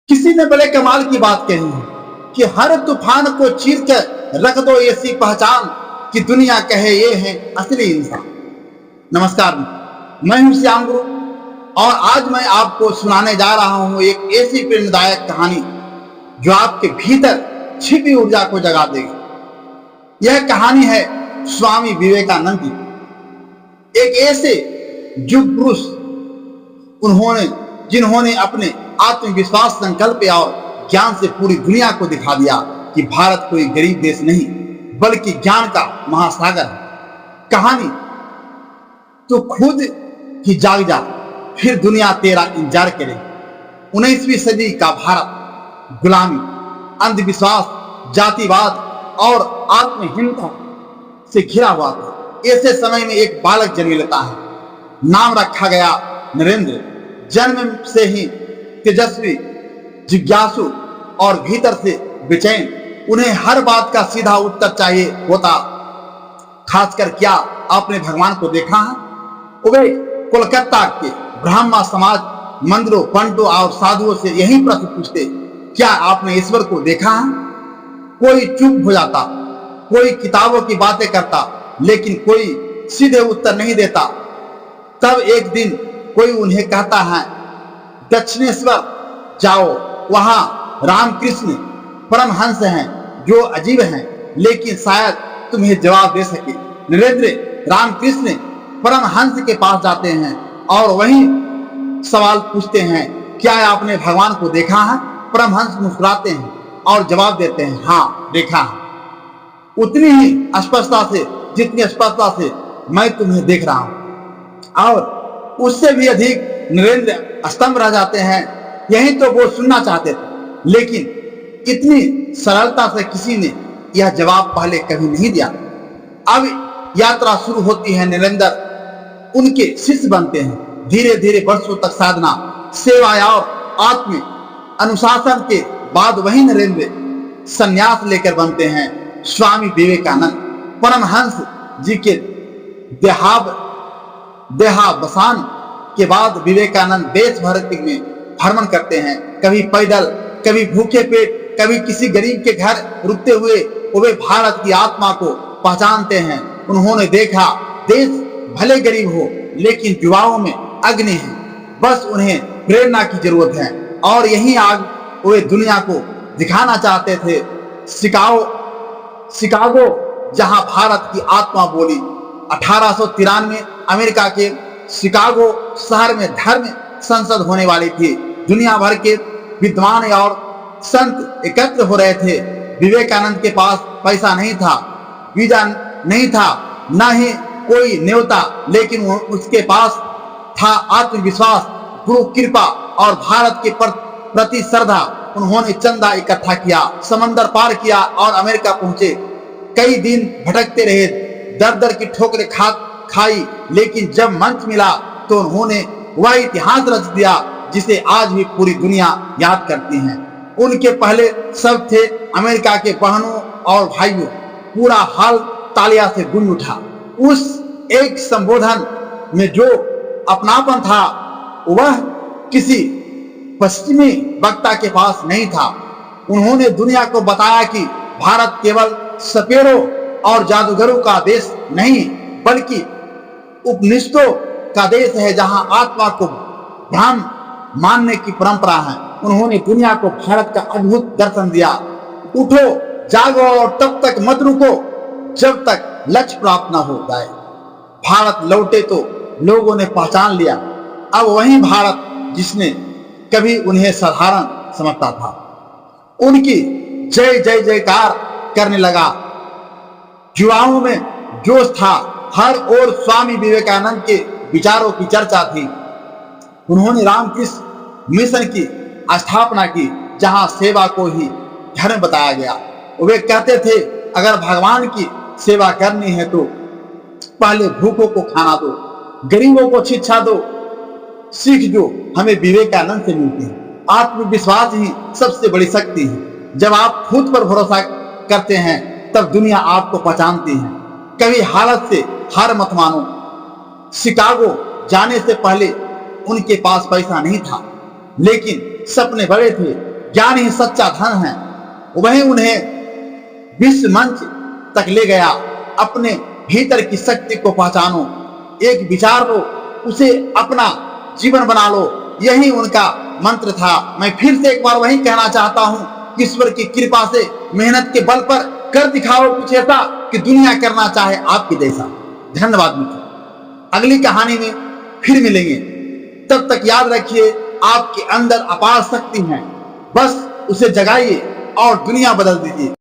किसी ने बड़े कमाल की बात कही है कि हर तूफान को चीर कर रख दो ऐसी पहचान कि दुनिया कहे ये है असली इंसान। नमस्कार, मैं हूं श्याम गुरु और आज मैं आपको सुनाने जा रहा हूं एक ऐसी प्रेरणादायक कहानी जो आपके भीतर छिपी ऊर्जा को जगा देगी। यह कहानी है स्वामी विवेकानंद की, एक ऐसे युग पुरुष जिन्होंने अपने आत्मविश्वास, संकल्प और ज्ञान से पूरी दुनिया को दिखा दिया कि भारत कोई गरीब देश नहीं बल्कि ज्ञान का महासागर है। कहानी तो खुद ही जाग जा, फिर दुनिया तेरा इंतजार करे। 19वीं सदी का भारत गुलामी, अंधविश्वास, जातिवाद और आत्महीनता से घिरा हुआ था। ऐसे समय में एक बालक जन्म लेता है। नाम रखा गया नरेंद्र। जन्म से ही तेजस्वी, जिज्ञासु और भीतर से बेचैन। उन्हें हर बात का सीधा उत्तर चाहिए होता। खासकर क्या आपने भगवान को देखा है? वे कोलकाता के ब्राह्मण समाज, मंदिरों, पंडितों और साधुओं से यही प्रश्न पूछते, क्या आपने ईश्वर को देखा है? कोई चुप हो जाता, कोई किताबों की बातें करता, लेकिन कोई सीधे उत्तर नहीं देता। तब एक दिन कोई उन्हें कहता है, दक्षिणेश्वर जाओ, वहां रामकृष्ण परमहंस हैं जो अजीब हैं, लेकिन शायद तुम्हें जवाब दे सके। नरेंद्र रामकृष्ण परमहंस के पास जाते हैं और वही सवाल पूछते हैं, क्या आपने भगवान को देखा है? परमहंस मुस्कुराते हैं और जवाब देते हैं, हाँ देखा है, उतनी ही स्पष्टता से जितनी स्पष्टता से मैं तुम्हें देख रहा हूं। और उससे भी अधिक नरेंद्र स्तंभ रह जाते हैं। यही तो वो सुनना चाहते थे, लेकिन इतनी सरलता से किसी ने यह जवाब पहले कभी नहीं दिया। अब यात्रा शुरू होती है। नरेंद्र उनके शिष्य बनते हैं। धीरे धीरे वर्षों तक साधना, सेवा और आत्म अनुशासन के बाद वही नरेंद्र संन्यास लेकर बनते हैं स्वामी विवेकानंद। परमहंस जी के देहावसान के बाद विवेकानंद देश भर में भ्रमण करते हैं। कभी पैदल, कभी भूखे पेट, कभी किसी गरीब के घर रुकते हुए वे भारत की आत्मा को पहचानते हैं। उन्होंने देखा, देश भले गरीब हो लेकिन युवाओं में अग्नि है, बस उन्हें प्रेरणा की जरूरत है। और यही आग वे दुनिया को दिखाना चाहते थे। शिकागो जहां भारत की आत्मा बोली। 1893 अमेरिका के शिकागो शहर में धर्म संसद होने वाली थी। दुनिया भर के विद्वान और संत एकत्र हो रहे थे। विवेकानंद के पास पैसा नहीं था, वीजा नहीं था, न ही कोई न्योता, लेकिन उसके पास था आत्मविश्वास, गुरु कृपा और भारत के प्रति श्रद्धा। उन्होंने चंदा इकट्ठा किया, समंदर पार किया और अमेरिका पहुंचे। कई दिन भटकते रहे, दर दर की ठोकरें खाई, लेकिन जब मंच मिला तो उन्होंने वह इतिहास रच दिया जिसे आज भी पूरी दुनिया याद करती है। उनके पहले सब थे अमेरिका के बहनों और भाइयों। पूरा हाल तालियां से गूंज उठा। उस एक संबोधन में जो अपनापन था वह किसी पश्चिमी वक्ता के पास नहीं था। उन्होंने दुनिया को बताया कि भारत केवल सपेरों और जादूगरों का देश नहीं बल्कि उपनिषदों का देश है, जहां आत्मा को ब्रह्म मानने की परंपरा है। उन्होंने दुनिया को भारत का अद्भुत दर्शन दिया। उठो, जागो और तब तक मत रुको जब तक लक्ष्य प्राप्त न हो जाए। भारत लौटे तो लोगों ने पहचान लिया, अब वही भारत जिसने कभी उन्हें साधारण समझता था। उनकी जय जय जयकार करने लगा। युवाओं में जोश था। हर ओर स्वामी विवेकानंद के विचारों की चर्चा थी। उन्होंने रामकृष्ण मिशन की स्थापना की, जहां सेवा को ही धर्म बताया गया। वे कहते थे, अगर भगवान की सेवा करनी है तो पहले भूखों को खाना दो, गरीबों को शिक्षा दो। सीख जो हमें विवेकानंद से मिलती है। आत्मविश्वास ही सबसे बड़ी शक्ति है। जब आप खुद पर भरोसा करते हैं तब दुनिया आपको पहचानती है। कभी हालत से हार मत मानो। शिकागो जाने से पहले उनके पास पैसा नहीं था, लेकिन सपने बड़े थे। ज्ञान ही सच्चा धन है। वही उन्हें विश्व मंच तक ले गया। अपने भीतर की शक्ति को पहचानो, एक विचार लो, उसे अपना जीवन बना लो। यही उनका मंत्र था। मैं फिर से एक बार वही कहना चाहता हूं, ईश्वर की कृपा से मेहनत के बल पर कर दिखाओ कुछ ऐसा कि दुनिया करना चाहे आपके जैसा। धन्यवाद मित्रों, अगली कहानी में फिर मिलेंगे। तब तक याद रखिए, आपके अंदर अपार शक्ति है, बस उसे जगाइए और दुनिया बदल दीजिए।